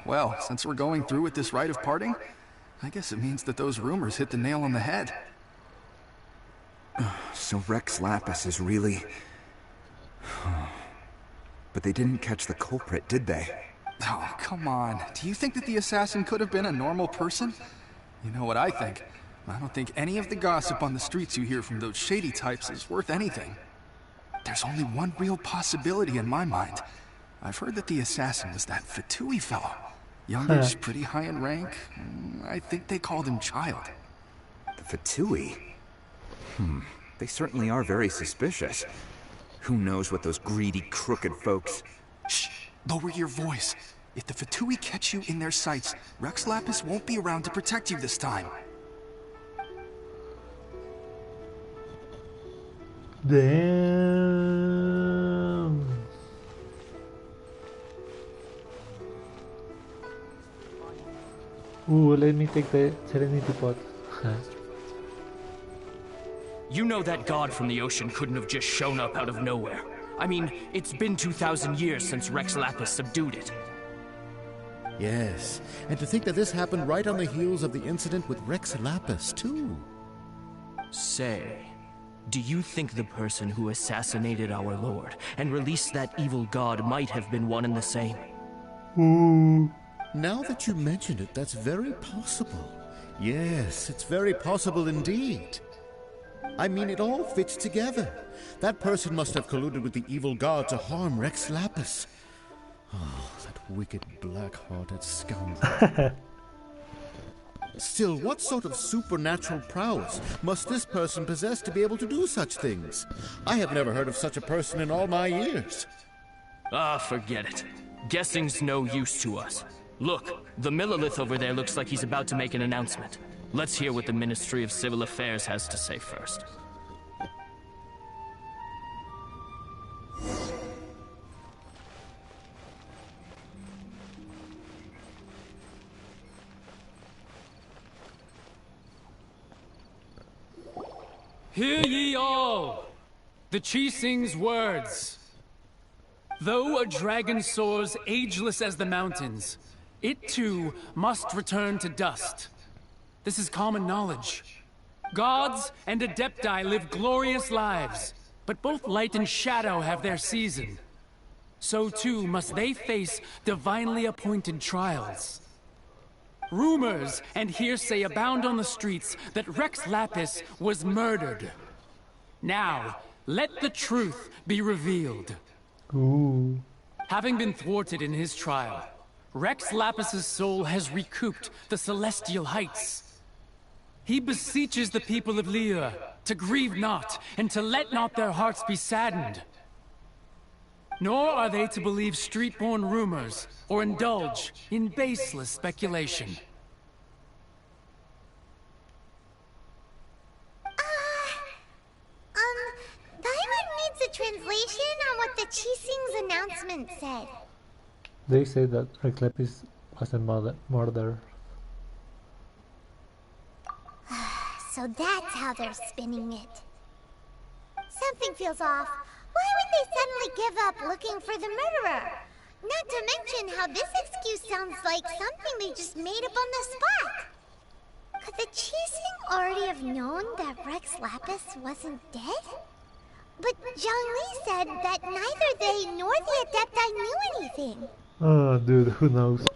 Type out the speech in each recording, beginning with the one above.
Well, since we're going through with this rite of parting, I guess it means that those rumors hit the nail on the head. So Rex Lapis is really... But they didn't catch the culprit, did they? Oh, come on. Do you think that the assassin could have been a normal person? You know what I think? I don't think any of the gossip on the streets you hear from those shady types is worth anything. There's only one real possibility in my mind. I've heard that the assassin was that Fatui fellow. Youngish, pretty high in rank. I think they called him Child. The Fatui? They certainly are very suspicious. Who knows what those greedy, crooked folks... Shh! Lower your voice. If the Fatui catch you in their sights, Rex Lapis won't be around to protect you this time. Damn. Let me take the Serenity pot. You know that god from the ocean couldn't have just shown up out of nowhere. I mean, it's been 2,000 years since Rex Lapis subdued it. Yes, and to think that this happened right on the heels of the incident with Rex Lapis, too. Say, do you think the person who assassinated our lord and released that evil god might have been one and the same? Now that you mention it, that's very possible. Yes, it's very possible indeed. I mean, it all fits together. That person must have colluded with the evil god to harm Rex Lapis. Oh, that wicked, black-hearted scoundrel. Still, what sort of supernatural prowess must this person possess to be able to do such things? I have never heard of such a person in all my years. Ah, forget it. Guessing's no use to us. Look, the Millilith over there looks like he's about to make an announcement. Let's hear what the Ministry of Civil Affairs has to say first. Hear ye all, the Chising's words. Though a dragon soars ageless as the mountains, it too must return to dust. This is common knowledge. Gods and Adepti live glorious lives, but both light and shadow have their season. So too must they face divinely appointed trials. Rumors and hearsay abound on the streets that Rex Lapis was murdered. Now, let the truth be revealed. Ooh. Having been thwarted in his trial, Rex Lapis's soul has recouped the celestial heights. He beseeches the people of Liyue to grieve not and to let not their hearts be saddened. Nor are they to believe street-born rumors or indulge in baseless speculation. Diamond needs a translation on what the Chising's announcement said. They say that Rex Lapis was a murderer. So that's how they're spinning it. Something feels off. Why would they suddenly give up looking for the murderer? Not to mention how this excuse sounds like something they just made up on the spot. Could the Chising already have known that Rex Lapis wasn't dead? But Zhongli said that neither they nor the Adepti knew anything. Oh, dude, who knows?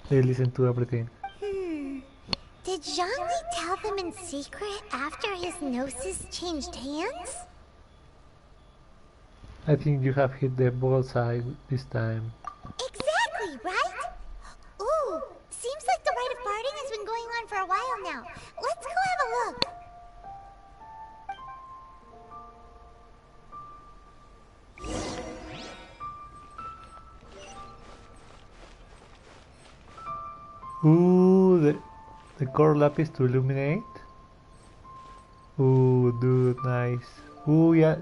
They listen to everything. Did Zhongli tell them in secret after his gnosis changed hands? I think you have hit the bullseye this time. Exactly, right? Ooh, seems like the rite of parting has been going on for a while now. Let's go have a look. Ooh, the core lapis to illuminate. Ooh, dude, nice. Ooh, yeah,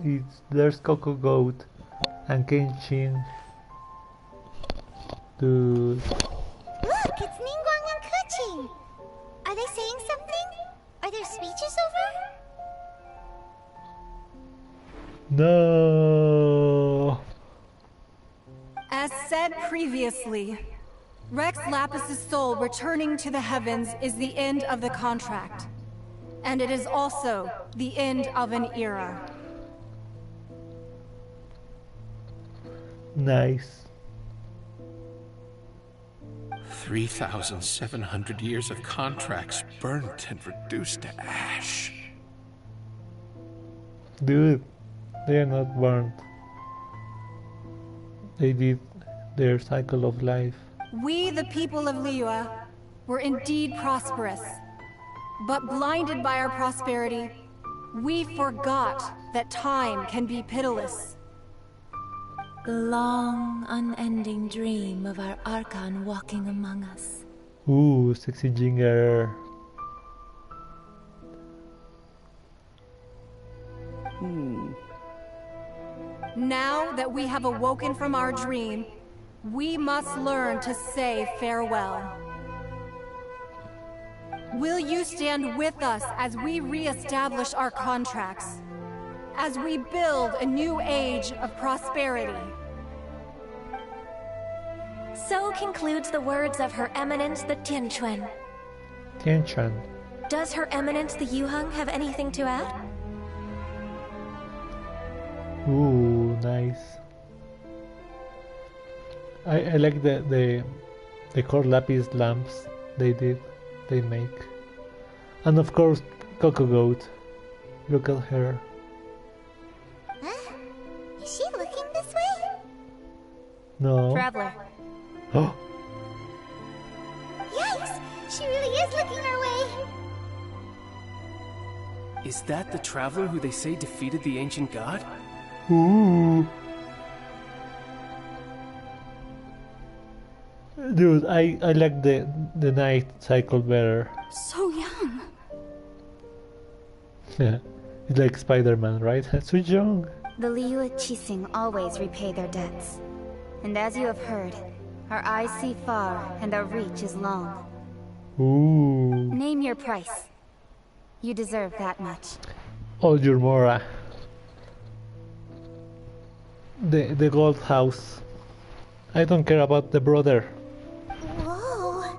there's Coco Goat and Genshin. Dude. Look, it's Ningguang and Kuching. Are they saying something? Are their speeches over? No. As said previously, Rex Lapis's soul returning to the heavens is the end of the contract. And it is also the end of an era. Nice. 3,700 years of contracts burnt and reduced to ash. Dude, they are not burnt. They did their cycle of life. We, the people of Liyue, were indeed prosperous. But blinded by our prosperity, we forgot that time can be pitiless. The long, unending dream of our Archon walking among us. Ooh, sexy Jinger. Now that we have awoken from our dream, we must learn to say farewell. Will you stand with us as we re-establish our contracts? As we build a new age of prosperity? So concludes the words of Her Eminence the Tianquan. Tianchan. Does Her Eminence the Yuheng have anything to add? Ooh, nice. I like the core lapis lamps they make. And of course, Coco Goat. Look at her. Huh? Is she looking this way? No. Traveler. Oh, Yikes! She really is looking our way! Is that the traveler who they say defeated the ancient god? ooh. Dude, I like the night cycle better. So young. Yeah, it's like Spider-Man, right? So young. The Liyue Qixing always repay their debts. And as you have heard, our eyes see far and our reach is long. Ooh. Name your price. You deserve that much. All your Mora. The gold house. I don't care about the brother. Whoa!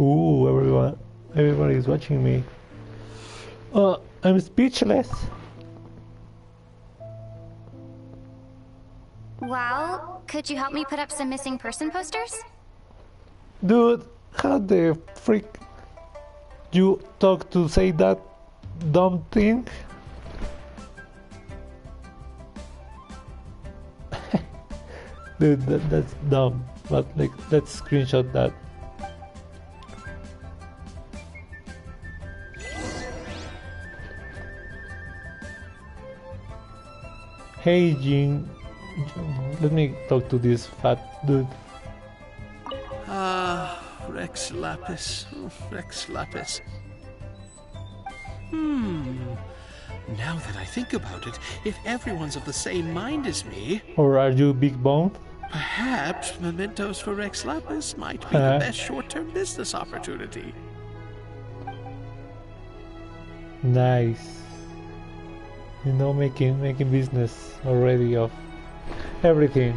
Ooh, everyone is watching me. I'm speechless. Wow, could you help me put up some missing person posters? Dude, how the freak you talk to say that dumb thing? Dude, that's dumb. But like, let's screenshot that. Hey Jing, let me talk to this fat dude. Rex Lapis. Oh, Rex Lapis. Now that I think about it, if everyone's of the same mind as me... Or are you big bone? Perhaps mementos for Rex Lapis might be the best short-term business opportunity. Nice. You know, making business already of everything.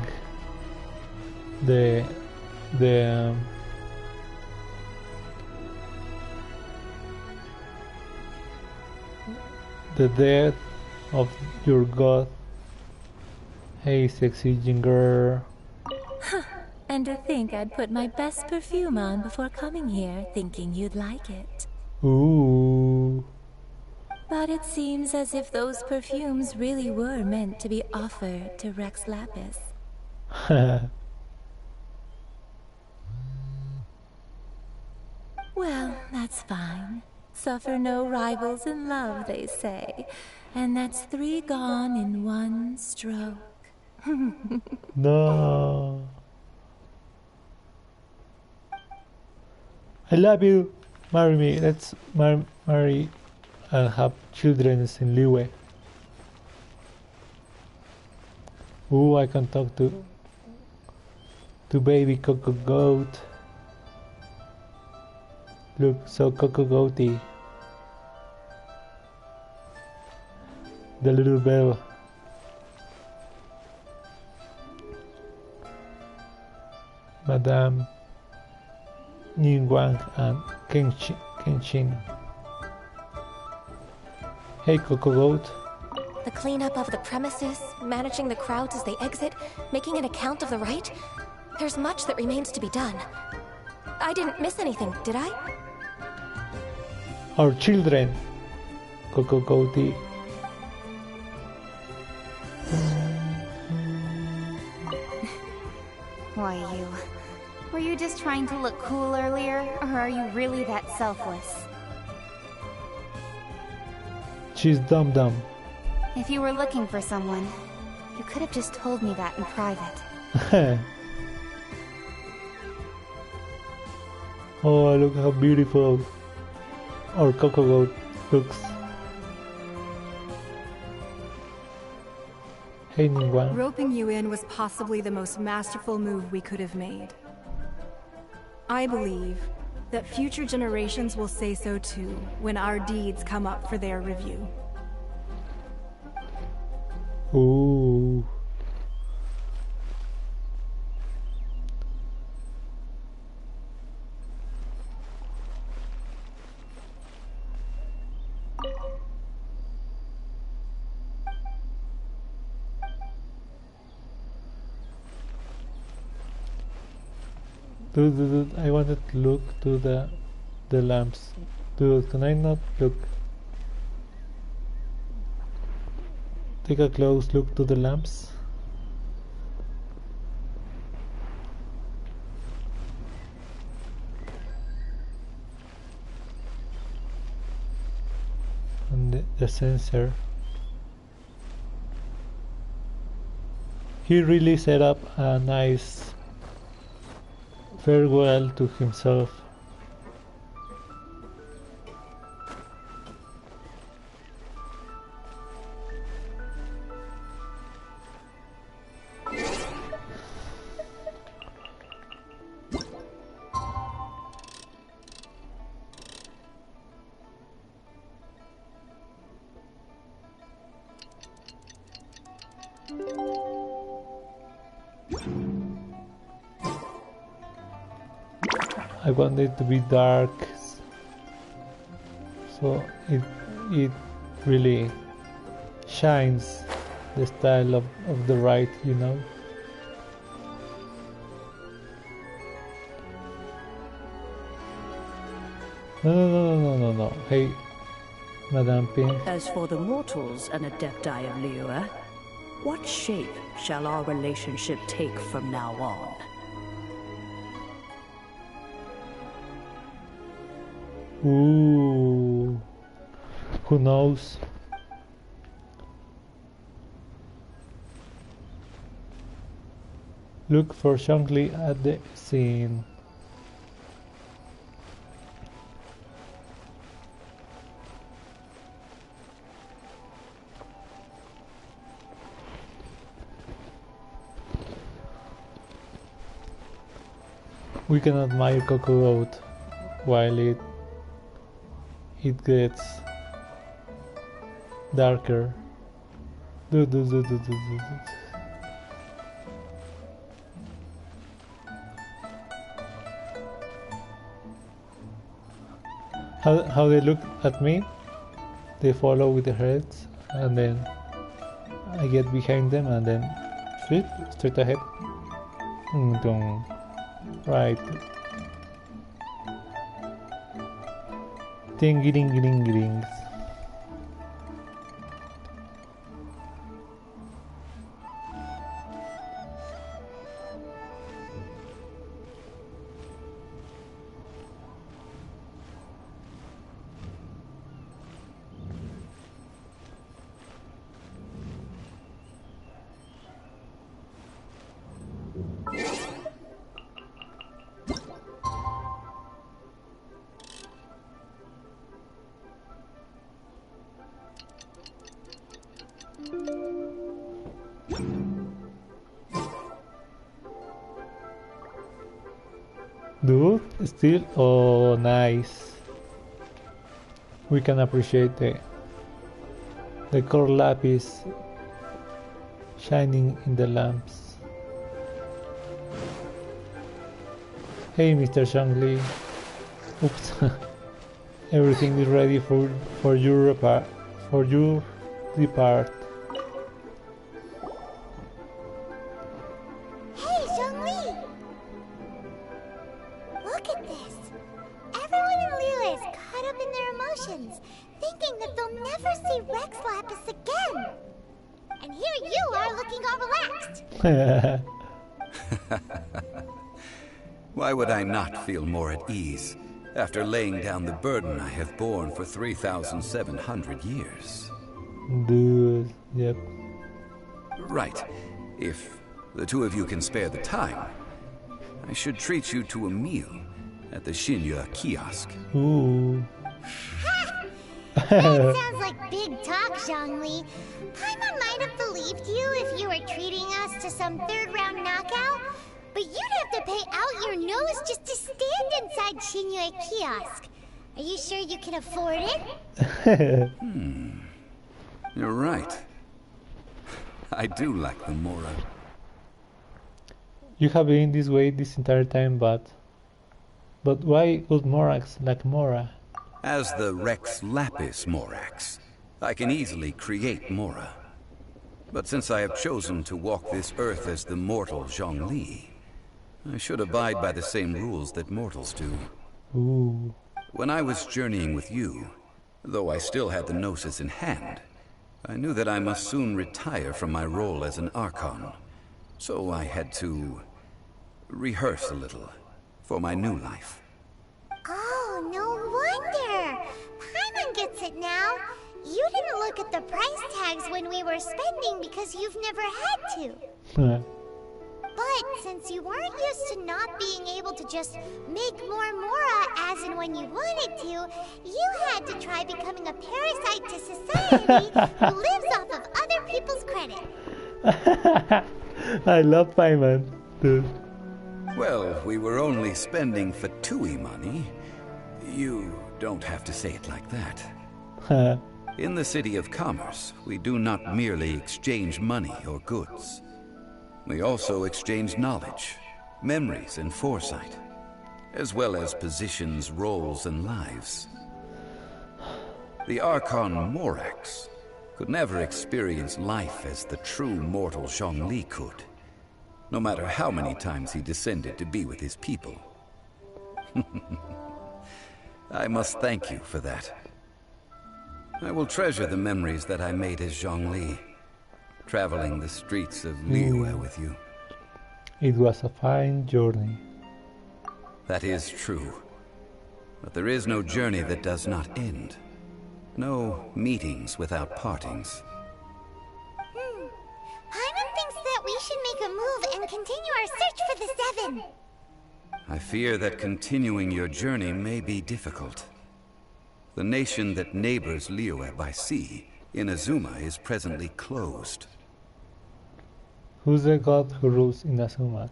The death of your god. Hey, sexy Jinger. And to think I'd put my best perfume on before coming here, thinking you'd like it. Ooh. But it seems as if those perfumes really were meant to be offered to Rex Lapis. Well, that's fine. Suffer no rivals in love, they say. And that's 3 gone in 1 stroke. No. I love you. Marry me. Let's marry and have children in Liyue. Ooh, I can talk to baby Coco Goat. Look, so Coco Goaty. The little bell. Madame Ningguang and Kenshin. Hey, Coco Goat. The cleanup of the premises, managing the crowds as they exit, making an account of the rite. There's much that remains to be done. I didn't miss anything, did I? Our children, Coco Goaty. Why, were you just trying to look cool earlier, or are you really that selfless? She's dumb. If you were looking for someone, you could have just told me that in private. Oh, look how beautiful our Coco Goat looks. Hey, Ningguang. Roping you in was possibly the most masterful move we could have made. I believe that future generations will say so too when our deeds come up for their review. Ooh. Dude, I wanted to look to the lamps. Dude, can I not look? Take a close look to the lamps. And the sensor. He really set up a nice farewell to himself. I want it to be dark, so it really shines the style of the rite, you know. No. Hey, Madame Pink. As for the mortals and Adepti of Liyue, what shape shall our relationship take from now on? Ooh, who knows? Look for Shankly at the scene. We can admire Coco Goat while it gets darker. How they look at me, they follow with their heads, and then I get behind them, and then straight ahead. Right. Ding-a-ding-a-ding-a-dings. Dude, still, oh nice. We can appreciate the core lapis shining in the lamps. Hey, Mr. Shangli. Oops. Everything is ready for your depart. Hey, Zhongli! Look at this. Everyone in Liyue is caught up in their emotions, thinking that they'll never see Rex Lapis again. And here you are looking all relaxed. Why would I not feel more at ease after laying down the burden I have borne for 3,700 years? Dude, yep. Right. If the two of you can spare the time, I should treat you to a meal at the Shinya kiosk. Ooh. That sounds like big talk, Zhongli. Paimon might have believed you if you were treating us to some third-round knockout, but you'd have to pay out your nose just to stand inside Shinya kiosk. Are you sure you can afford it? You're right. I do like the Mora. You have been this way this entire time, but why would Morax like Mora? As the Rex Lapis Morax, I can easily create Mora. But since I have chosen to walk this earth as the mortal Zhongli, I should abide by the same rules that mortals do. Ooh. When I was journeying with you, though I still had the Gnosis in hand, I knew that I must soon retire from my role as an Archon. So I had to rehearse a little for my new life. Oh, no wonder. Paimon gets it now. You didn't look at the price tags when we were spending because you've never had to. But since you weren't used to not being able to just make more Mora as and when you wanted to, you had to try becoming a parasite to society who lives off of other people's credit. I love Paimon, dude. Well, we were only spending Fatui money. You don't have to say it like that. In the City of Commerce, we do not merely exchange money or goods. We also exchange knowledge, memories, and foresight, as well as positions, roles, and lives. The Archon Morax could never experience life as the true mortal Zhongli could, no matter how many times he descended to be with his people. I must thank you for that. I will treasure the memories that I made as Zhongli, traveling the streets of Liyue with you. It was a fine journey. That is true. But there is no journey that does not end. No meetings without partings. Paimon thinks that we should make a move and continue our search for the Seven. I fear that continuing your journey may be difficult. The nation that neighbors Liyue by sea, Inazuma, is presently closed. Who's the god who rules Inazuma?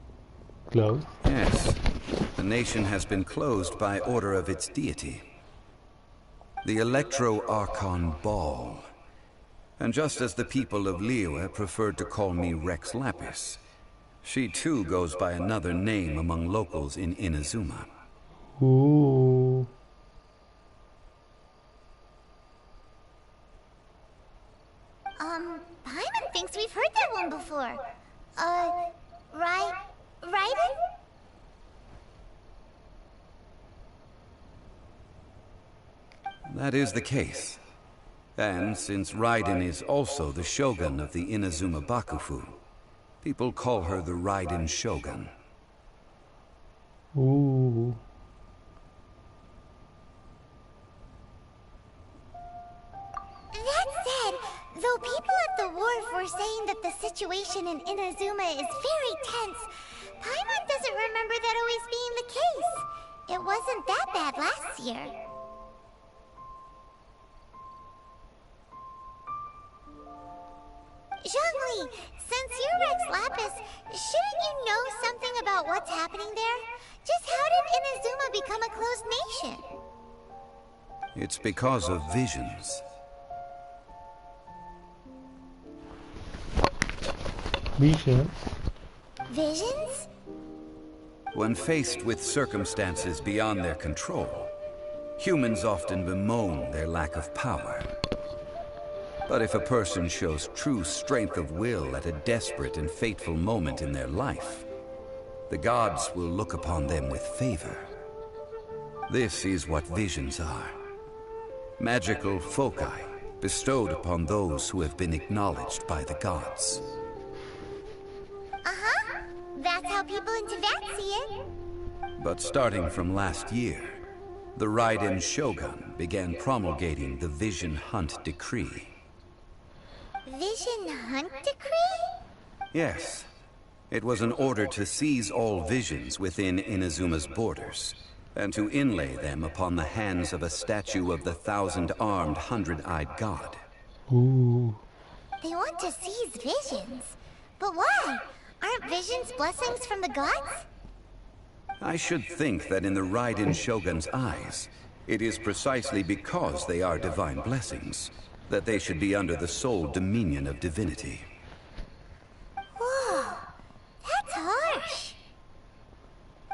Closed? Yes. The nation has been closed by order of its deity, the Electro-Archon Ball. And just as the people of Liyue preferred to call me Rex Lapis, she too goes by another name among locals in Inazuma. Ooh. Paimon thinks we've heard that one before. Raiden? That is the case. And since Raiden is also the Shogun of the Inazuma Bakufu, people call her the Raiden Shogun. Ooh. That said, though people at the wharf were saying that the situation in Inazuma is very tense, Paimon doesn't remember that always being the case. It wasn't that bad last year. Zhongli, since you're Rex Lapis, shouldn't you know something about what's happening there? Just how did Inazuma become a closed nation? It's because of visions. Visions? Visions? When faced with circumstances beyond their control, humans often bemoan their lack of power. But if a person shows true strength of will at a desperate and fateful moment in their life, the gods will look upon them with favor. This is what visions are. Magical foci bestowed upon those who have been acknowledged by the gods. Uh-huh. That's how people in Tibet see it. But starting from last year, the Raiden Shogun began promulgating the Vision Hunt Decree. Vision Hunt Decree? Yes. It was an order to seize all visions within Inazuma's borders, and to inlay them upon the hands of a statue of the 1,000-armed, 100-eyed god. Ooh. They want to seize visions. But why? Aren't visions blessings from the gods? I should think that in the Raiden Shogun's eyes, it is precisely because they are divine blessings that they should be under the sole dominion of divinity. Whoa, that's harsh.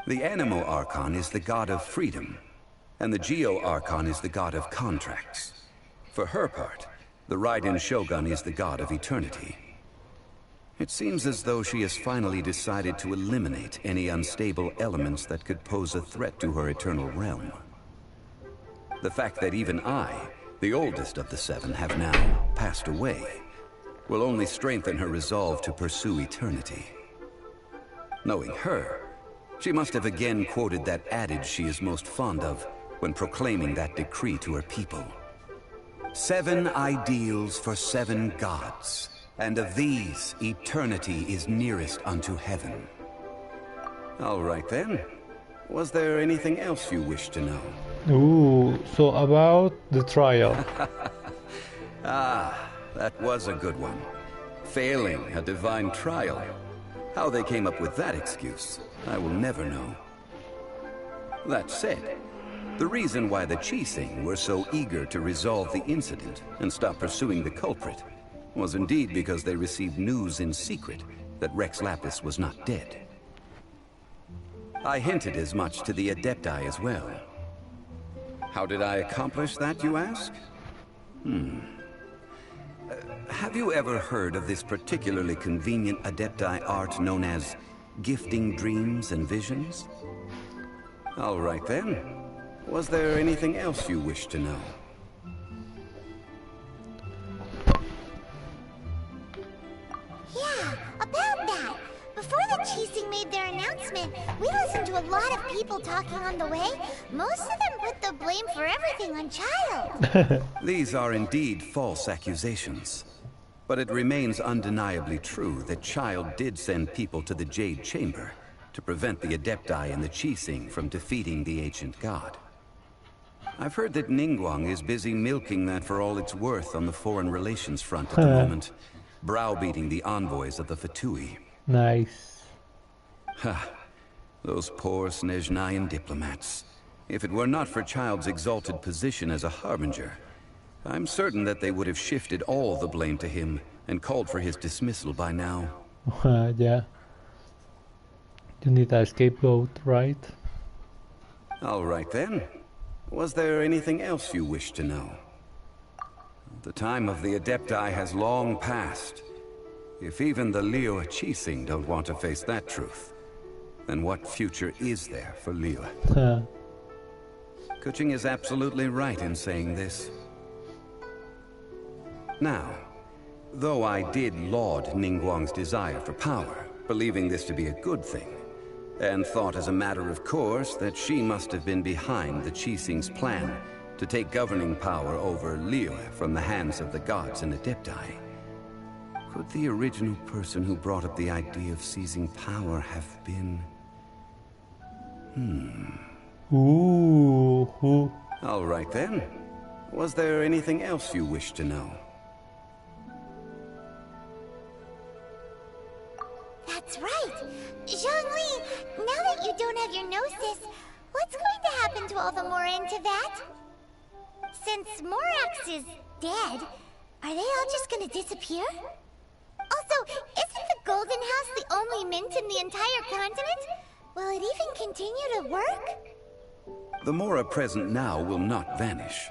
The Animo Archon is the god of freedom, and the Geo Archon is the god of contracts. For her part, the Raiden Shogun is the god of eternity. It seems as though she has finally decided to eliminate any unstable elements that could pose a threat to her eternal realm. The fact that even I, the oldest of the seven, have now passed away, will only strengthen her resolve to pursue eternity. Knowing her, she must have again quoted that adage she is most fond of when proclaiming that decree to her people. 7 ideals for 7 gods, and of these, eternity is nearest unto heaven. All right then. Was there anything else you wish to know? Ooh, so about the trial. Ah, that was a good one. Failing a divine trial. How they came up with that excuse, I will never know. That said, the reason why the Qixing were so eager to resolve the incident and stop pursuing the culprit was indeed because they received news in secret that Rex Lapis was not dead. I hinted as much to the Adepti as well. How did I accomplish that, you ask? Have you ever heard of this particularly convenient Adepti art known as gifting dreams and visions? All right then. Was there anything else you wish to know? Yeah, about that. Before the Qixing made their announcement, we listened to a lot of people talking on the way. Most of them put the blame for everything on Child. These are indeed false accusations. But it remains undeniably true that Child did send people to the Jade Chamber to prevent the Adepti and the Qixing from defeating the ancient god. I've heard that Ningguang is busy milking that for all it's worth on the foreign relations front at the moment, browbeating the envoys of the Fatui. Nice. Ha! Those poor Snezhnayan diplomats. If it were not for Child's exalted position as a harbinger, I'm certain that they would have shifted all the blame to him and called for his dismissal by now. Yeah. You need a scapegoat, right? All right then. Was there anything else you wish to know? The time of the Adepti has long passed. If even the Liyue Qixing don't want to face that truth, then what future is there for Liyue? Kuching is absolutely right in saying this. Now, though I did laud Ningguang's desire for power, believing this to be a good thing, and thought as a matter of course that she must have been behind the Qixing's plan to take governing power over Liyue from the hands of the gods and Adepti, could the original person who brought up the idea of seizing power have been... Ooh. All right then. Was there anything else you wish to know? That's right. Zhongli, now that you don't have your gnosis, what's going to happen to all the Mora in Tibet? Since Morax is dead, are they all just gonna disappear? Also, isn't the Golden House the only mint in the entire continent? Will it even continue to work? The Mora present now will not vanish.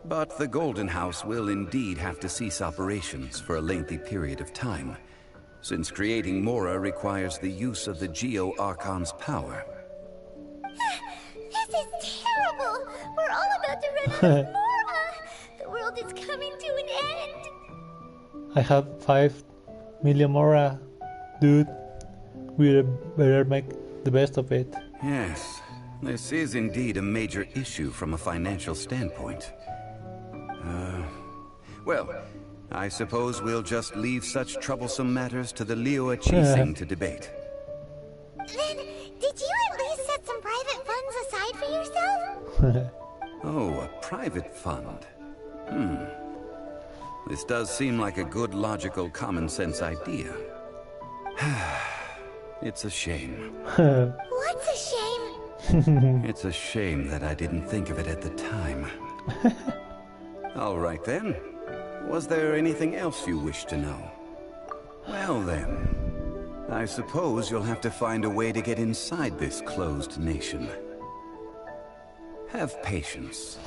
But the Golden House will indeed have to cease operations for a lengthy period of time, since creating Mora requires the use of the Geo-Archon's power. This is terrible! We're all about to run out of Mora! The world is coming to an end! I have 5 million Mora. Dude, we better make the best of it. Yes, this is indeed a major issue from a financial standpoint. Well, I suppose we'll just leave such troublesome matters to the Liyue Qixing to debate. Then, did you at least set some private funds aside for yourself? Oh, a private fund. This does seem like a good, logical, common-sense idea. It's a shame. What's a shame? It's a shame that I didn't think of it at the time. All right then. Was there anything else you wish to know? Well then, I suppose you'll have to find a way to get inside this closed nation. Have patience.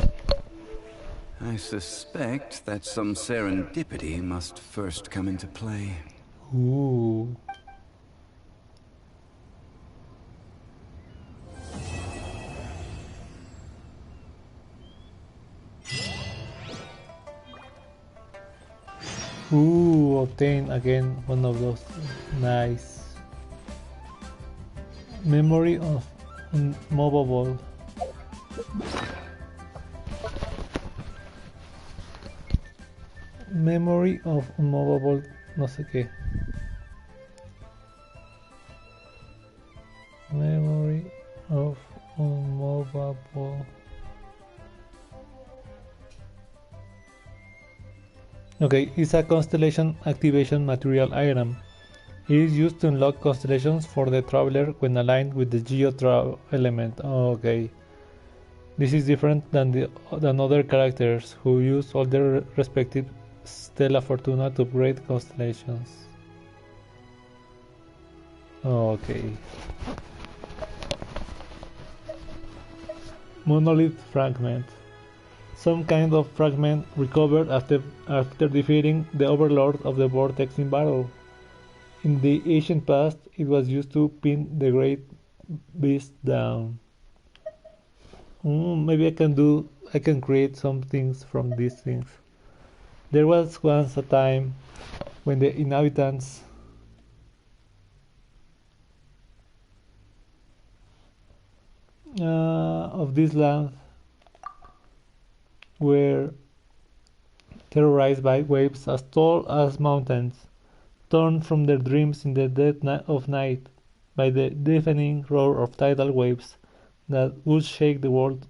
I suspect that some serendipity must first come into play. Ooh. Ooh, obtain again one of those. Nice. Memory of unmovable. Memory of unmovable, no sé qué. Memory of unmovable. Okay, it's a constellation activation material item. It is used to unlock constellations for the traveler when aligned with the Geo element. Okay. This is different than other characters who use all their respective Stella Fortuna to upgrade constellations. Okay. Monolith fragment. Some kind of fragment recovered after defeating the Overlord of the Vortex in battle. In the ancient past, it was used to pin the Great Beast down. Maybe I can create some things from these things. There was once a time when the inhabitants of this land were terrorized by waves as tall as mountains, torn from their dreams in the dead of night by the deafening roar of tidal waves that would shake the world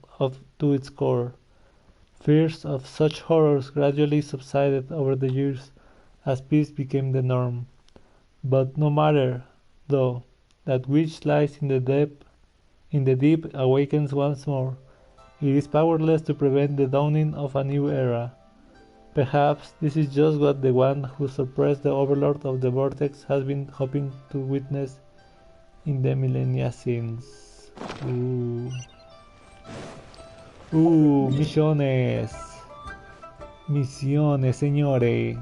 to its core. Fears of such horrors gradually subsided over the years as peace became the norm. But no matter, though, that which lies in the deep awakens once more. It is powerless to prevent the dawning of a new era. Perhaps this is just what the one who suppressed the Overlord of the Vortex has been hoping to witness in the millennia since. Misiones. Misiones, señores.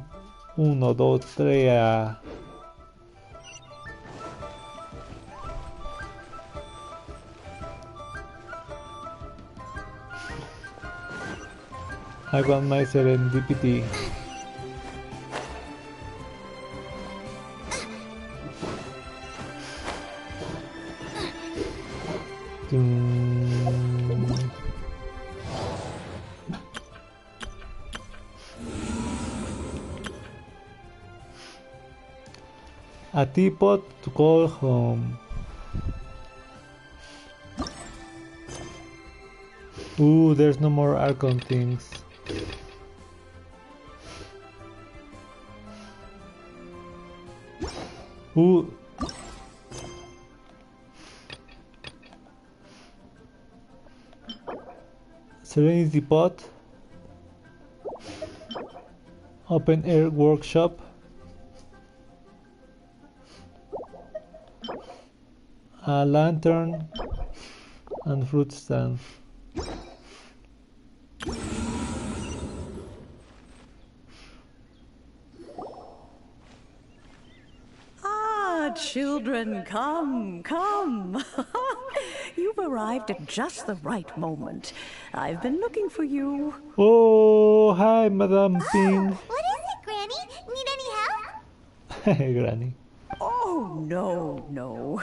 1, 2, 3. I want my serendipity. A teapot to call home. Ooh, there's no more Archon things. Ooh. Serenity Pot. Open Air Workshop. a lantern and fruit stand. Ah, children, come, come. You've arrived at just the right moment. I've been looking for you. Oh, hi, Madame Ping. What is it, Granny? Need any help? Granny. Oh, no, no.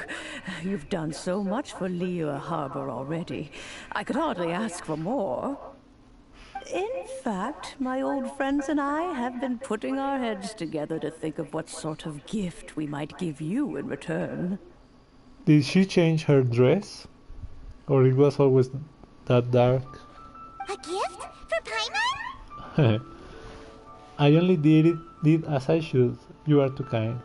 You've done so much for Liyue Harbor already. I could hardly ask for more. In fact, my old friends and I have been putting our heads together to think of what sort of gift we might give you in return. Did she change her dress? Or it was always that dark? A gift? For Paimon? I only did as I should. You are too kind.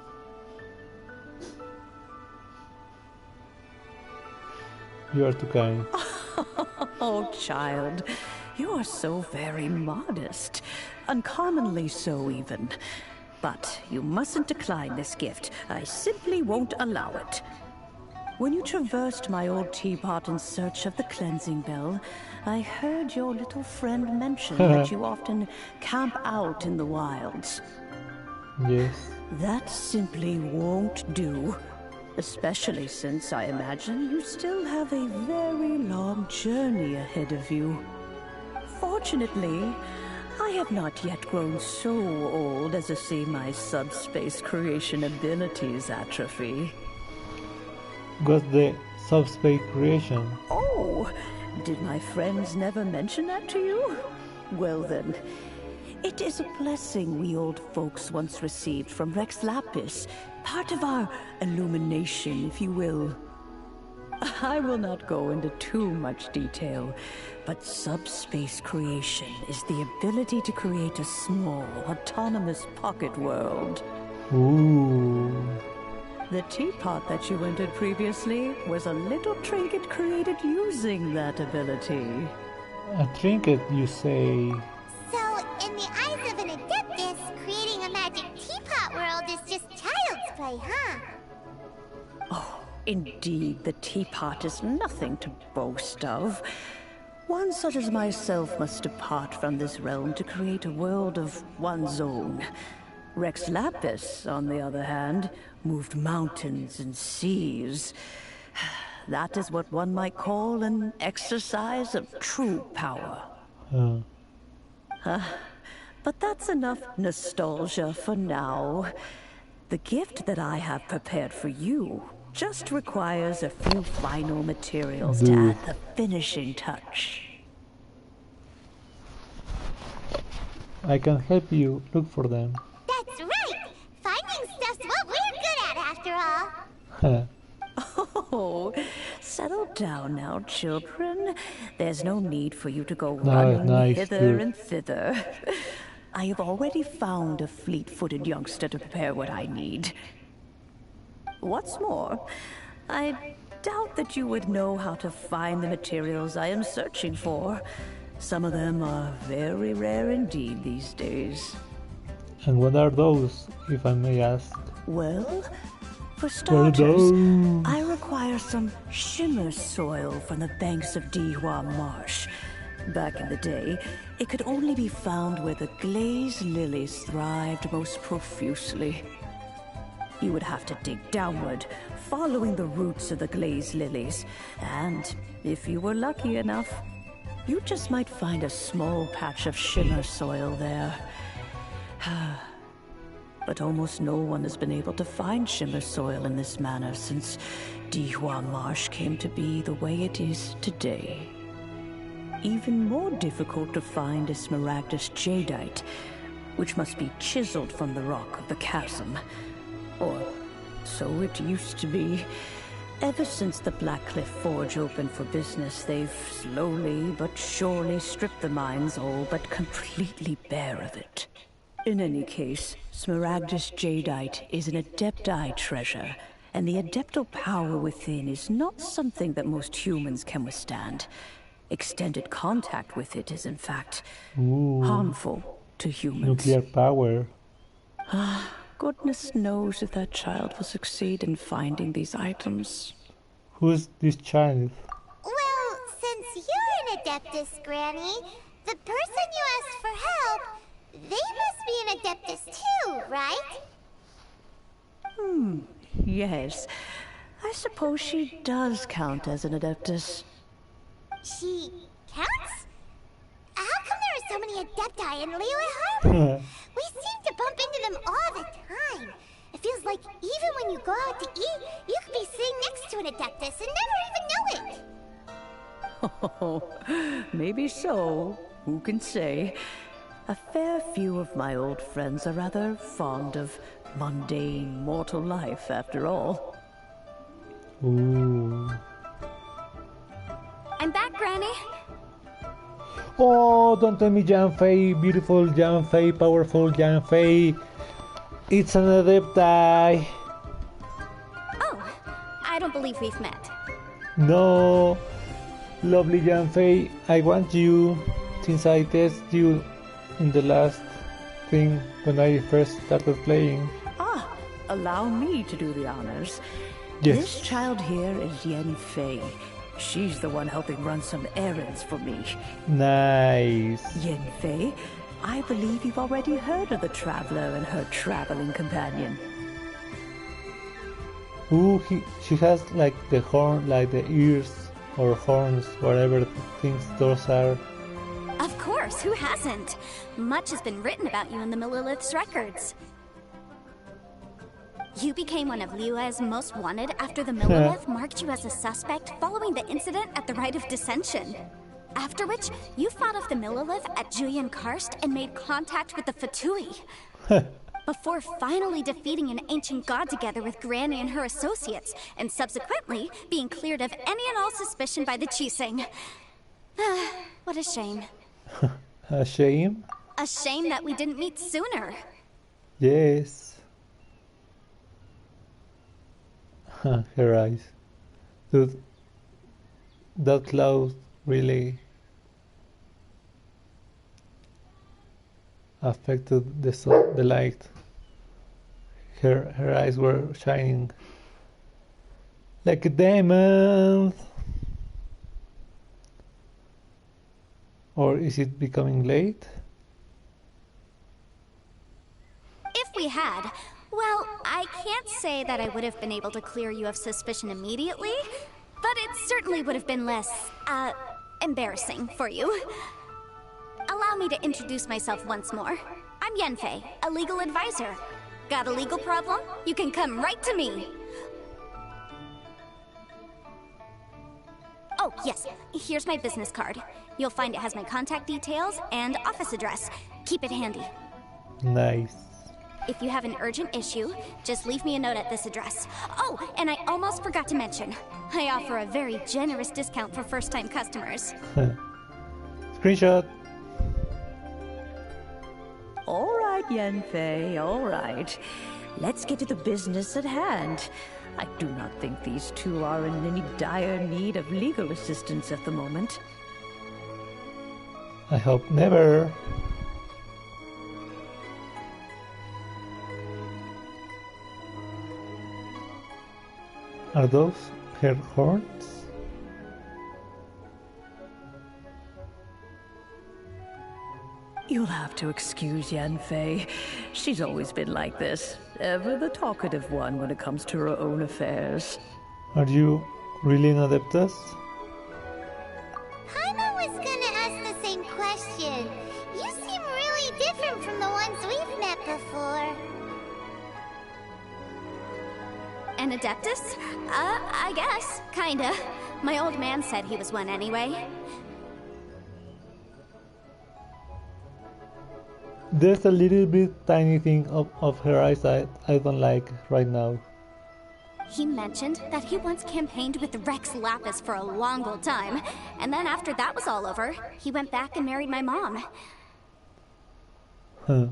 You are too kind. Oh, child, you are so very modest. Uncommonly so, even. But you mustn't decline this gift. I simply won't allow it. When you traversed my old teapot in search of the cleansing bell, I heard your little friend mention that you often camp out in the wilds. Yes. That simply won't do. Especially since I imagine you still have a very long journey ahead of you. Fortunately, I have not yet grown so old as to see my subspace creation abilities atrophy. What's the subspace creation? Oh, did my friends never mention that to you? Well then, it is a blessing we old folks once received from Rex Lapis, part of our illumination, if you will. I will not go into too much detail, but subspace creation is the ability to create a small, autonomous pocket world. Ooh. The teapot that you entered previously was a little trinket created using that ability. A trinket, you say? So, in the eyes of an adeptus, creating a magic teapot world is just child's play, huh? Oh, indeed, the teapot is nothing to boast of. One such as myself must depart from this realm to create a world of one's own. Rex Lapis, on the other hand, moved mountains and seas. That is what one might call an exercise of true power. But that's enough nostalgia for now. The gift that I have prepared for you just requires a few final materials to add the finishing touch. I can help you look for them. That's right! Finding stuff's what we're good at, after all. Oh, settle down now, children. There's no need for you to go running hither and thither. I have already found a fleet-footed youngster to prepare what I need. What's more, I doubt that you would know how to find the materials I am searching for. Some of them are very rare indeed these days. And what are those, if I may ask? Well, for starters, I require some shimmer soil from the banks of Dihua Marsh. Back in the day, it could only be found where the glaze lilies thrived most profusely. You would have to dig downward, following the roots of the glaze lilies, and if you were lucky enough, you just might find a small patch of shimmer soil there. But almost no one has been able to find shimmer soil in this manner since Dihua Marsh came to be the way it is today. Even more difficult to find is Smaragdus jadeite, which must be chiseled from the rock of the chasm. Or so it used to be. Ever since the Blackcliff Forge opened for business, they've slowly but surely stripped the mines all but completely bare of it. In any case, Smaragdus jadeite is an adepti treasure, and the adeptal power within is not something that most humans can withstand. Extended contact with it is, in fact, harmful to humans. Nuclear power. Goodness knows if that child will succeed in finding these items. Who's this child? Well, since you're an Adeptus, Granny, the person you asked for help, they must be an Adeptus too, right? Yes. I suppose she does count as an Adeptus. She counts? How come there are so many Adepti in Liyue Harbor? We seem to bump into them all the time. It feels like even when you go out to eat, you could be sitting next to an Adeptus and never even know it. Oh, maybe so. Who can say? A fair few of my old friends are rather fond of mundane mortal life, after all. Ooh. I'm back, Granny. Oh, don't tell me Yanfei, beautiful Yanfei, powerful Yanfei. It's an Adepti. Oh, I don't believe we've met. No, lovely Yanfei, I want you since I tested you in the last thing when I first started playing. Ah, allow me to do the honors. Yes. This child here is Yanfei. She's the one helping run some errands for me. Nice. Yanfei, I believe you've already heard of the traveler and her traveling companion. Ooh, she has like the horn, like the ears or horns, whatever things those are. Of course, who hasn't? Much has been written about you in the Millilith's records. You became one of Liyue's most wanted after the Millilith marked you as a suspect following the incident at the Rite of Dissension. After which, you fought off the Millilith at Julian Karst and made contact with the Fatui. Before finally defeating an ancient god together with Granny and her associates, and subsequently being cleared of any and all suspicion by the Qixing. What a shame. A shame? A shame that we didn't meet sooner. Yes. Her eyes. Dude, that cloud really affected the light. Her eyes were shining like a diamond. Or is it becoming late? If we had, well, I can't say that I would have been able to clear you of suspicion immediately, but it certainly would have been less, embarrassing for you. Allow me to introduce myself once more. I'm Yanfei, a legal advisor. Got a legal problem? You can come right to me. Oh, yes, here's my business card. You'll find it has my contact details and office address. Keep it handy. Nice. If you have an urgent issue, just leave me a note at this address. Oh, and I almost forgot to mention, I offer a very generous discount for first-time customers. Screenshot. All right, Yanfei, all right. Let's get to the business at hand. I do not think these two are in any dire need of legal assistance at the moment. I hope never. Are those her horns? You'll have to excuse Yanfei. She's always been like this. Ever the talkative one when it comes to her own affairs. Are you really an Adeptus? Paimon was gonna ask the same question. You seem really different from the ones we've met before. An Adeptus? I guess. Kinda. My old man said he was one anyway. There's a little bit tiny thing of her eyes that I don't like right now. He mentioned that he once campaigned with Rex Lapis for a long old time, and then after that was all over, he went back and married my mom. Huh.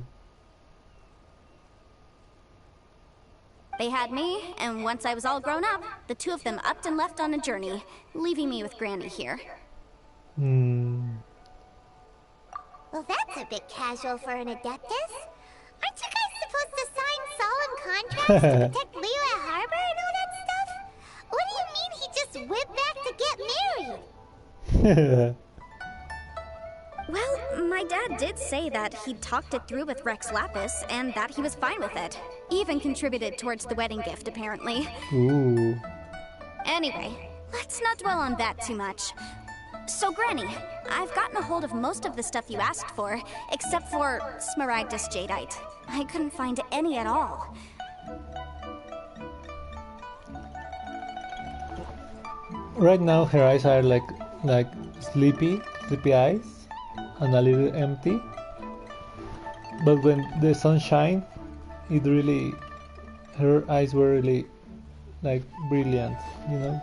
They had me, and once I was all grown up, the two of them upped and left on a journey, leaving me with Granny here. Well, that's a bit casual for an Adeptus. Aren't you guys supposed to sign solemn contracts to protect Liyue Harbor and all that stuff? What do you mean he just Well, my dad did say that he'd talked it through with Rex Lapis and that he was fine with it. Even contributed towards the wedding gift, apparently. Ooh. Anyway, let's not dwell on that too much. So, Granny, I've gotten a hold of most of the stuff you asked for, except for Smaragdus Jadeite. I couldn't find any at all. Right now her eyes are like sleepy eyes and a little empty. But when the sun shines, it really, her eyes were really like brilliant, you know?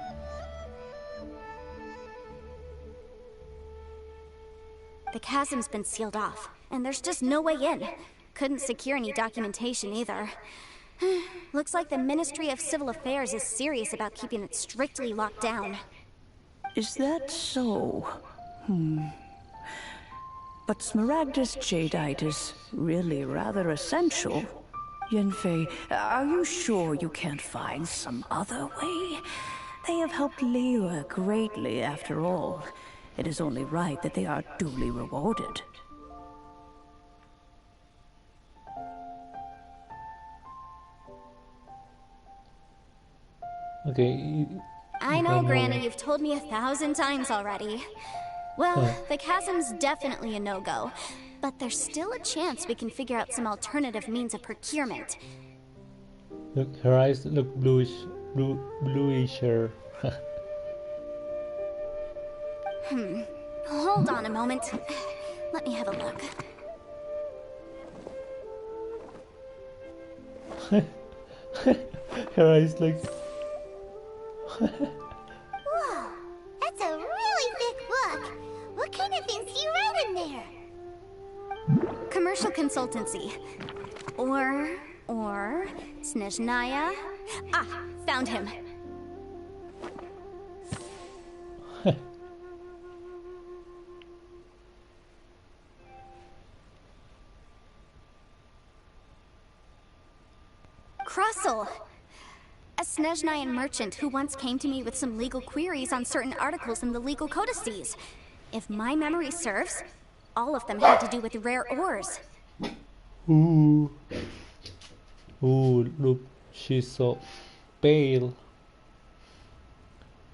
The chasm's been sealed off, and there's just no way in. Couldn't secure any documentation either. Looks like the Ministry of Civil Affairs is serious about keeping it strictly locked down. Is that so? But Smaragdus Jadeite is really rather essential. Yanfei, are you sure you can't find some other way? They have helped Liyue greatly after all. It is only right that they are duly rewarded. Okay. I know, Granny, you've told me 1,000 times already. Well, the chasm's definitely a no-go, but there's still a chance we can figure out some alternative means of procurement. Look, her eyes look bluisher. Hold on a moment. Let me have a look. Her eyes like... Whoa, that's a really thick book. What kind of things do you write in there? Commercial consultancy. Or Snezhnaya. Ah, found him. Crossel! A Snezhnayan merchant who once came to me with some legal queries on certain articles in the legal codices. If my memory serves, all of them had to do with rare ores. Ooh. Ooh, look, she's so pale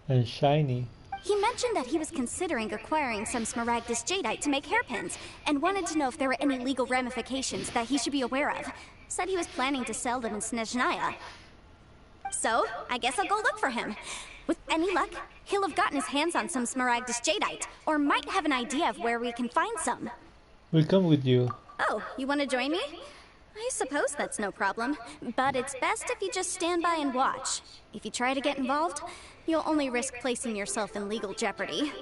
and shiny. He mentioned that he was considering acquiring some Smaragdus Jadeite to make hairpins, and wanted to know if there were any legal ramifications that he should be aware of. Said he was planning to sell them in Snezhnaya. So, I guess I'll go look for him. With any luck, he'll have gotten his hands on some Smaragdus Jadeite, or might have an idea of where we can find some. We'll come with you. Oh, you want to join me? I suppose that's no problem, but it's best if you just stand by and watch. If you try to get involved, you'll only risk placing yourself in legal jeopardy.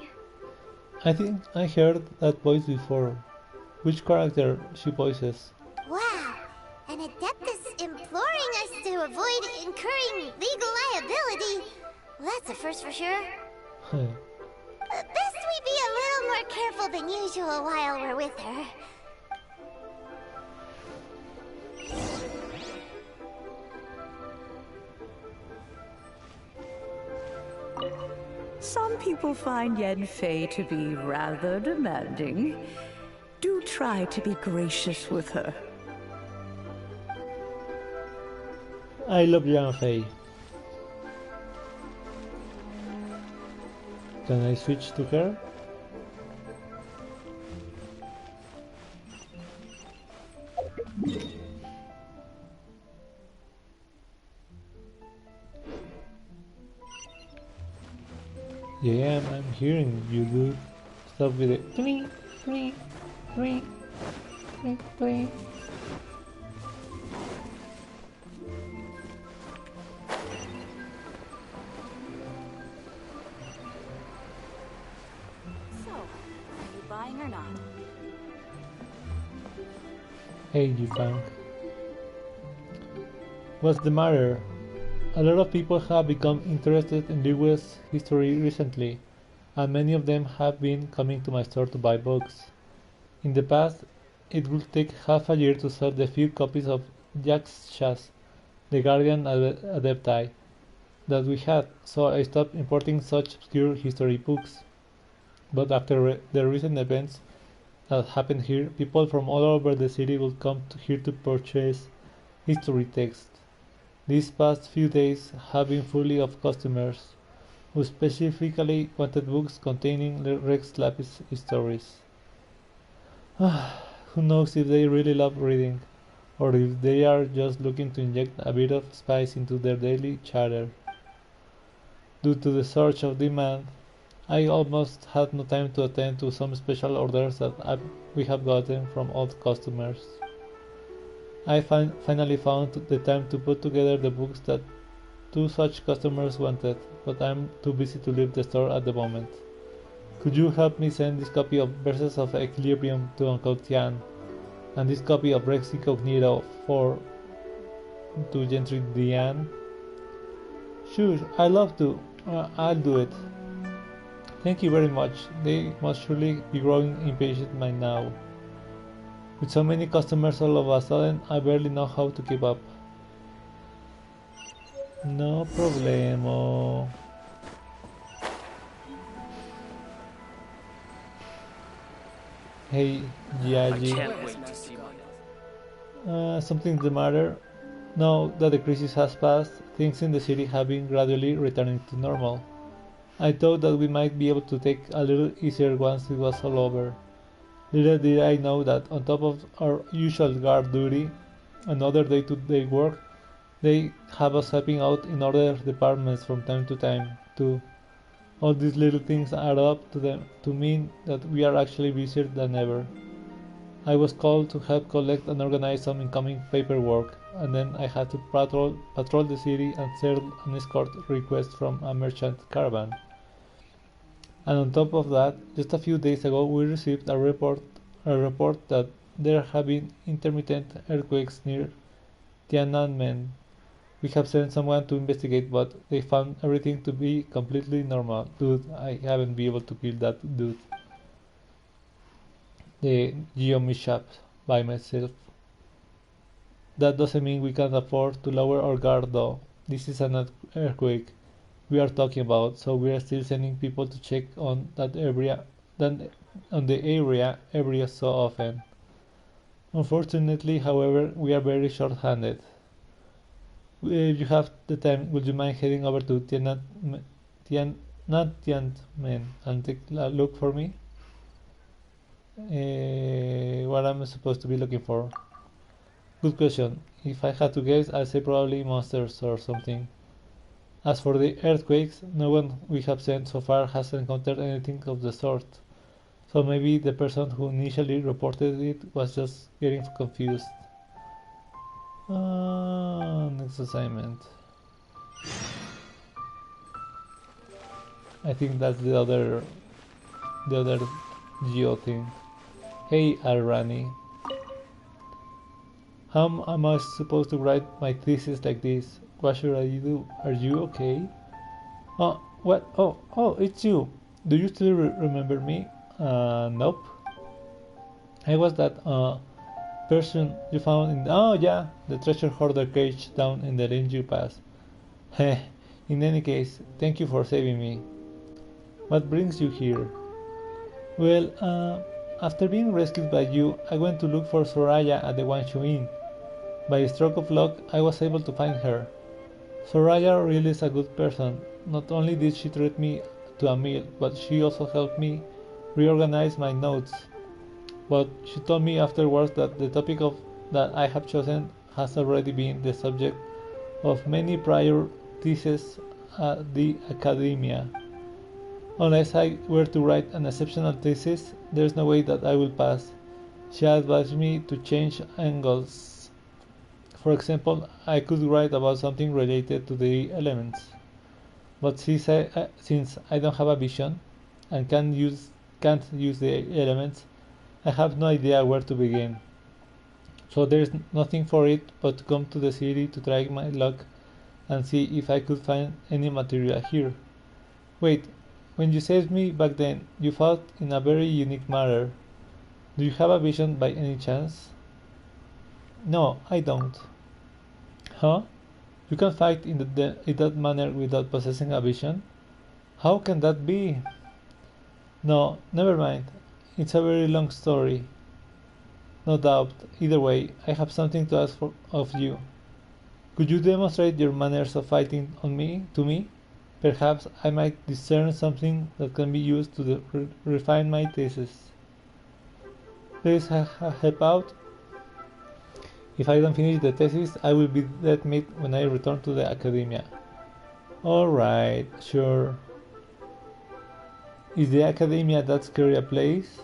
I think I heard that voice before. Which character she voices? Wow, an Adeptus imploring us to avoid incurring legal liability. Well, that's a first for sure. Best we be a little more careful than usual while we're with her. Some people find Yanfei to be rather demanding. Do try to be gracious with her. I love Yanfei. Can I switch to her? Yeah, I'm hearing you, dude. Stop with it. Please, please, please, please, please. So, are you buying or not? Hey, you punk. What's the matter? A lot of people have become interested in Liyue's history recently, and many of them have been coming to my store to buy books. In the past, it would take half a year to sell the few copies of Yaxshas, the Guardian Adepti, that we had, so I stopped importing such obscure history books. But after the recent events that happened here, people from all over the city will come here to purchase history texts. These past few days have been full of customers who specifically wanted books containing Rex Lapis stories. Who knows if they really love reading, or if they are just looking to inject a bit of spice into their daily chatter. Due to the surge of demand, I almost had no time to attend to some special orders that we have gotten from old customers. I finally found the time to put together the books that two such customers wanted, but I'm too busy to leave the store at the moment. Could you help me send this copy of Verses of Equilibrium to Uncle Tian, and this copy of Rex Incognito to Gentry Diane? Sure, I'd love to. I'll do it. Thank you very much. They must surely be growing impatient by now. With so many customers all of a sudden, I barely know how to keep up. No problemo. Hey, Yaji. Something's the matter? Now that the crisis has passed, things in the city have been gradually returning to normal. I thought that we might be able to take a little easier once it was all over. Little did I know that on top of our usual guard duty and other day-to-day work, they have us helping out in other departments from time to time, too. All these little things add up to mean that we are actually busier than ever. I was called to help collect and organize some incoming paperwork, and then I had to patrol the city and serve an escort request from a merchant caravan. And on top of that, just a few days ago we received a report that there have been intermittent earthquakes near Tiananmen. We have sent someone to investigate, but they found everything to be completely normal. Dude, I haven't been able to kill that dude. The Geomishap by myself. That doesn't mean we can't afford to lower our guard though. This is an earthquake we are talking about, so we are still sending people to check on that area every so often. Unfortunately, however, we are very short-handed. If you have the time, would you mind heading over to Tiananmen and take a look for me? What am I supposed to be looking for? Good question. If I had to guess, I'd say probably monsters or something. As for the earthquakes, no one we have sent so far has encountered anything of the sort. So maybe the person who initially reported it was just getting confused. Next assignment. I think that's the other Geo thing. Hey, Arani. How am I supposed to write my thesis like this? What should I do? Are you okay? Oh, what? Oh, it's you. Do you still remember me? Nope. I was that person you found in the treasure hoarder cage down in the Linju Pass. Heh. In any case, thank you for saving me. What brings you here? Well, after being rescued by you, I went to look for Soraya at the Wanshu Inn. By a stroke of luck, I was able to find her. Soraya really is a good person. Not only did she treat me to a meal, but she also helped me reorganize my notes. But she told me afterwards that the topic that I have chosen has already been the subject of many prior theses at the academia. Unless I were to write an exceptional thesis, there's no way that I will pass. She advised me to change angles. For example, I could write about something related to the elements. But since I don't have a vision and can't use the elements, I have no idea where to begin. So there's nothing for it but to come to the city to try my luck and see if I could find any material here. Wait, when you saved me back then, you fought in a very unique manner. Do you have a vision by any chance? No, I don't. Huh? You can fight in that manner without possessing a vision? How can that be? No, never mind. It's a very long story. No doubt. Either way, I have something to ask of you. Could you demonstrate your manners of fighting to me? Perhaps I might discern something that can be used to refine my thesis. Please help out. If I don't finish the thesis, I will be dead meat when I return to the academia. Alright, sure. Is the academia that scary a place?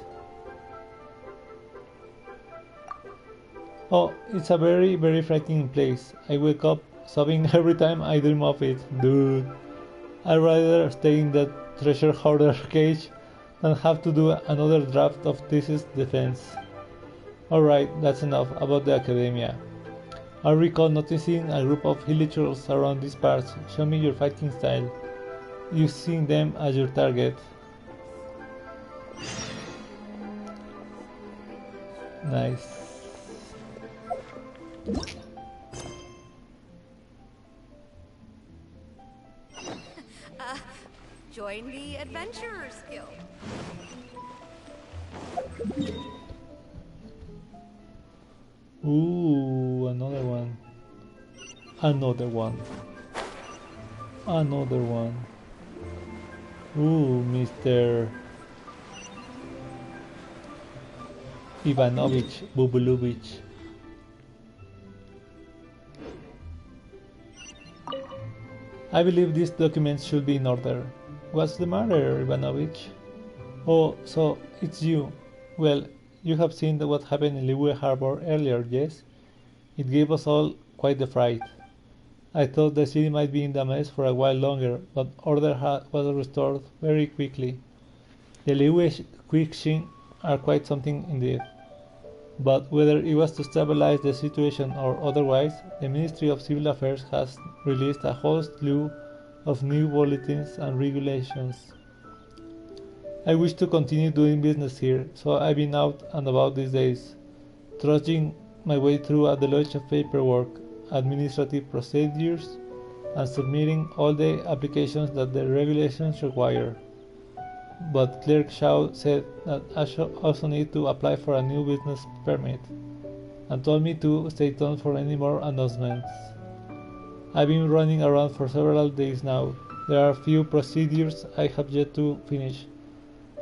Oh, it's a very, very frightening place. I wake up sobbing every time I dream of it. Dude, I'd rather stay in that treasure hoarder cage than have to do another draft of thesis defense. Alright, that's enough about the academia. I recall noticing a group of villagers around these parts. Show me your fighting style, using them as your target. Nice. Join the Adventurers Guild. Ooh, another one. Another one. Another one. Ooh, Mr. Ivanovich Bubulovich. I believe these documents should be in order. What's the matter, Ivanovich? Oh, so it's you. Well, you have seen what happened in Liyue Harbor earlier, yes? It gave us all quite the fright. I thought the city might be in a mess for a while longer, but order was restored very quickly. The Liyue Quickshin are quite something indeed. But whether it was to stabilize the situation or otherwise, the Ministry of Civil Affairs has released a whole slew of new bulletins and regulations. I wish to continue doing business here, so I've been out and about these days, trudging my way through a deluge of paperwork, administrative procedures, and submitting all the applications that the regulations require. But Clerk Shaw said that I also need to apply for a new business permit, and told me to stay tuned for any more announcements. I've been running around for several days now. There are a few procedures I have yet to finish,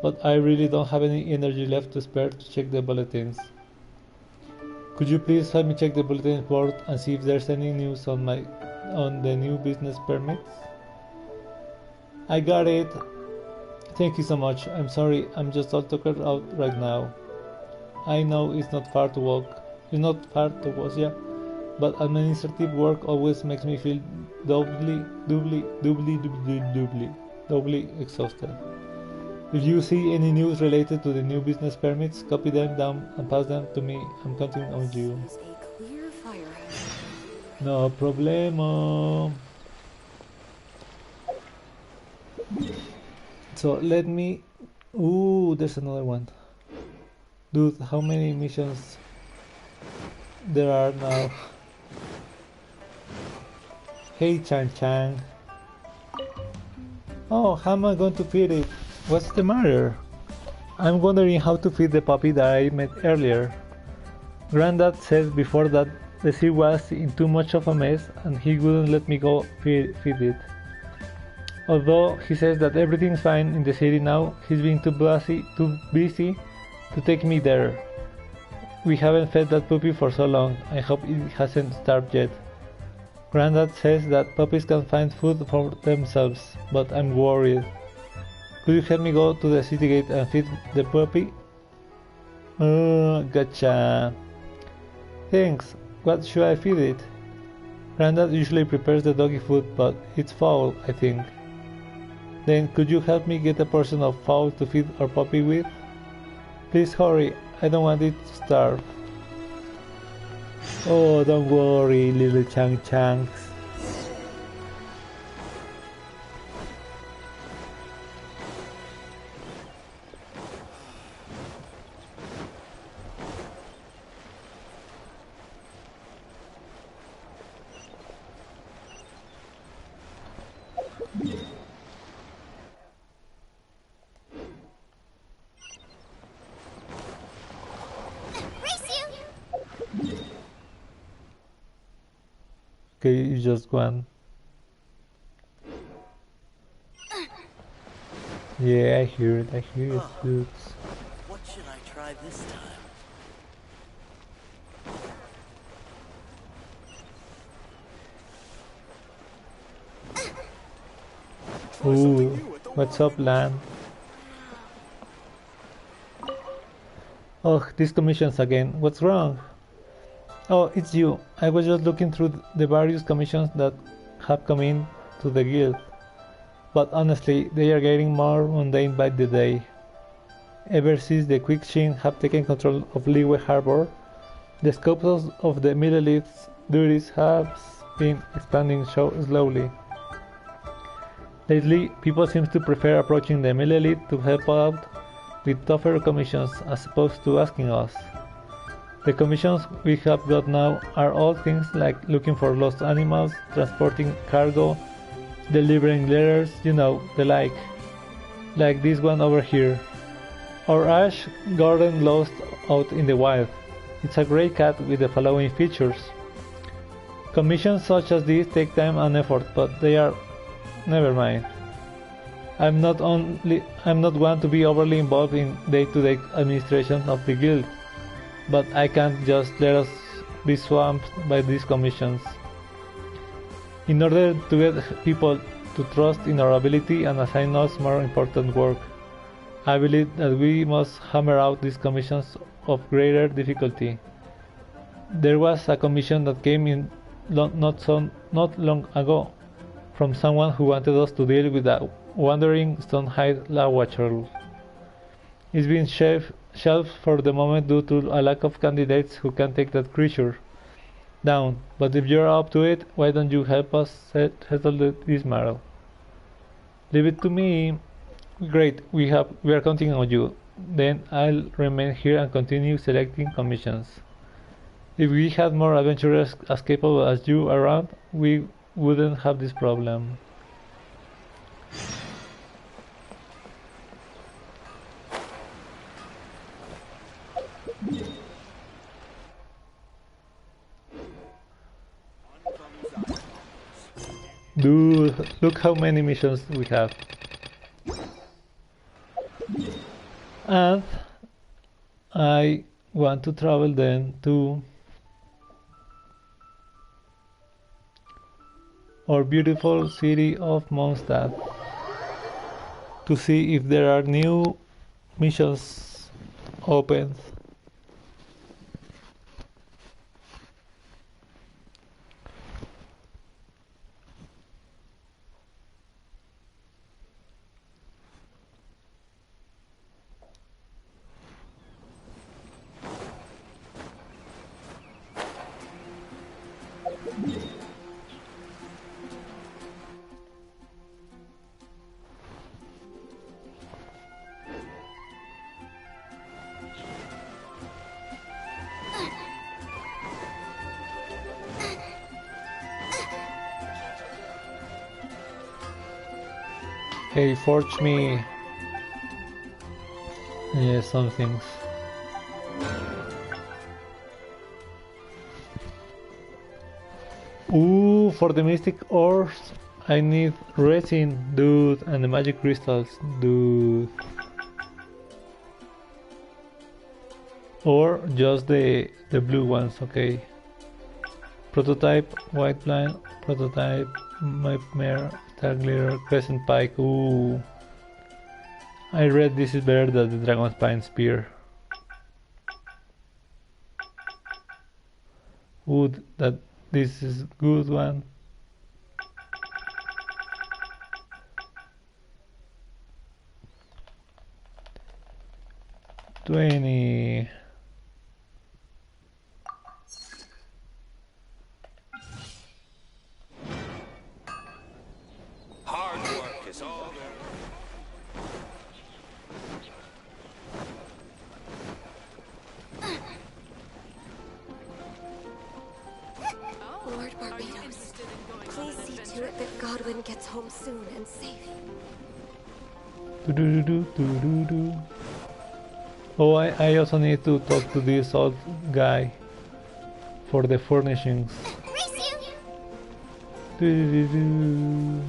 but I really don't have any energy left to spare to check the bulletins. Could you please help me check the bulletin board and see if there's any news on the new business permits? I got it. Thank you so much. I'm sorry, I'm just all tuckered out right now. I know it's not far to walk, yeah, but administrative work always makes me feel doubly exhausted. If you see any news related to the new business permits, copy them down and pass them to me. I'm counting on you. No problemo. So let me... Ooh, there's another one. Dude, how many missions there are now? Hey, Chan. Oh, how am I going to feed it? What's the matter? I'm wondering how to feed the puppy that I met earlier. Granddad said before that the sea was in too much of a mess and he wouldn't let me go feed it. Although he says that everything's fine in the city now, he's been too busy to take me there. We haven't fed that puppy for so long. I hope it hasn't starved yet. Granddad says that puppies can find food for themselves, but I'm worried. Could you help me go to the city gate and feed the puppy? Gotcha. Thanks. What should I feed it? Granddad usually prepares the doggy food, but it's foul, I think. Then could you help me get a portion of fowl to feed our puppy with? Please hurry, I don't want it to starve. Oh, don't worry, little Changs. Okay, it's just one. Yeah, I hear it, dudes. What should I try this time? Ooh, what's up, Lan? Oh, these commissions again. What's wrong? Oh, it's you. I was just looking through the various commissions that have come in to the guild. But honestly, they are getting more mundane by the day. Ever since the Quickshin have taken control of Liyue Harbor, the scope of the Millelith's duties has been expanding slowly. Lately, people seem to prefer approaching the Millelith to help out with tougher commissions as opposed to asking us. The commissions we have got now are all things like looking for lost animals, transporting cargo, delivering letters, you know, the like this one over here. Or Ash Garden Lost out in the wild. It's a grey cat with the following features. Commissions such as these take time and effort, but they are... never mind. I'm not one to be overly involved in day-to-day administration of the guild, but I can't just let us be swamped by these commissions. In order to get people to trust in our ability and assign us more important work, I believe that we must hammer out these commissions of greater difficulty. There was a commission that came in not long ago from someone who wanted us to deal with a wandering stone-hide lawwatcher. It's been shelved for the moment due to a lack of candidates who can take that creature down, but if you're up to it, why don't you help us settle this matter? Leave it to me. Great, we are counting on you. Then I'll remain here and continue selecting commissions. If we had more adventurers as capable as you around, we wouldn't have this problem. Dude, look how many missions we have. And I want to travel then to our beautiful city of Mondstadt to see if there are new missions open. Hey, forge me some things. Ooh, for the mystic ores I need resin, dude, and the magic crystals, dude. Or just the blue ones, okay. Prototype, white blind, prototype, mare, star glitter, crescent pike. Ooh, I read this is better than the dragon spine spear. Wood, that this is good one. $20. Hard work is all there. Lord Barbados, please see to it that Godwin gets home soon and safe. Oh, I also need to talk to this old guy for the furnishings. Ooh,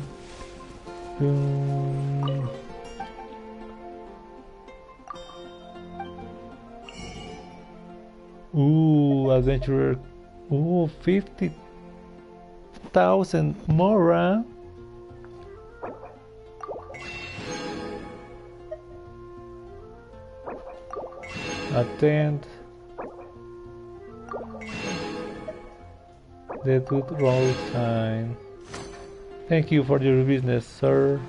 adventurer. Ooh, 50,000 more, huh? Attend the good road sign. Thank you for your business, sir.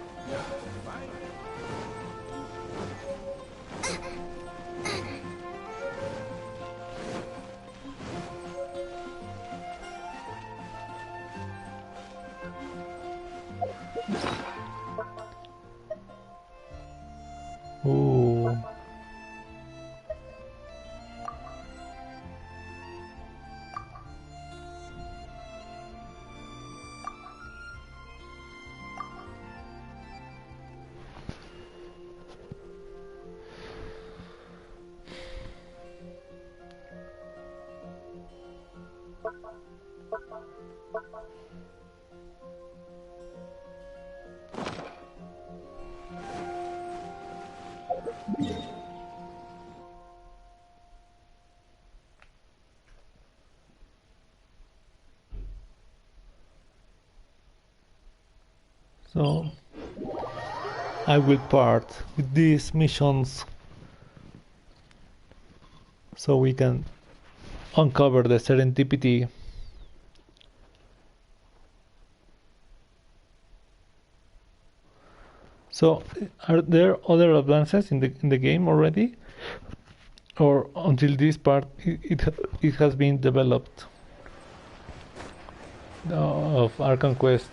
Ooh. So I will part with these missions so we can uncover the serendipity. So are there other advances in the game already, or until this part it has been developed of Arkham quests?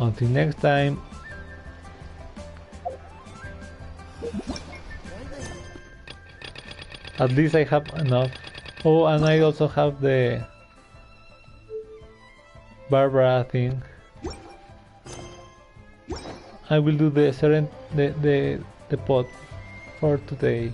Until next time. At least I have enough. Oh, and I also have the Barbara thing. I will do the pot for today.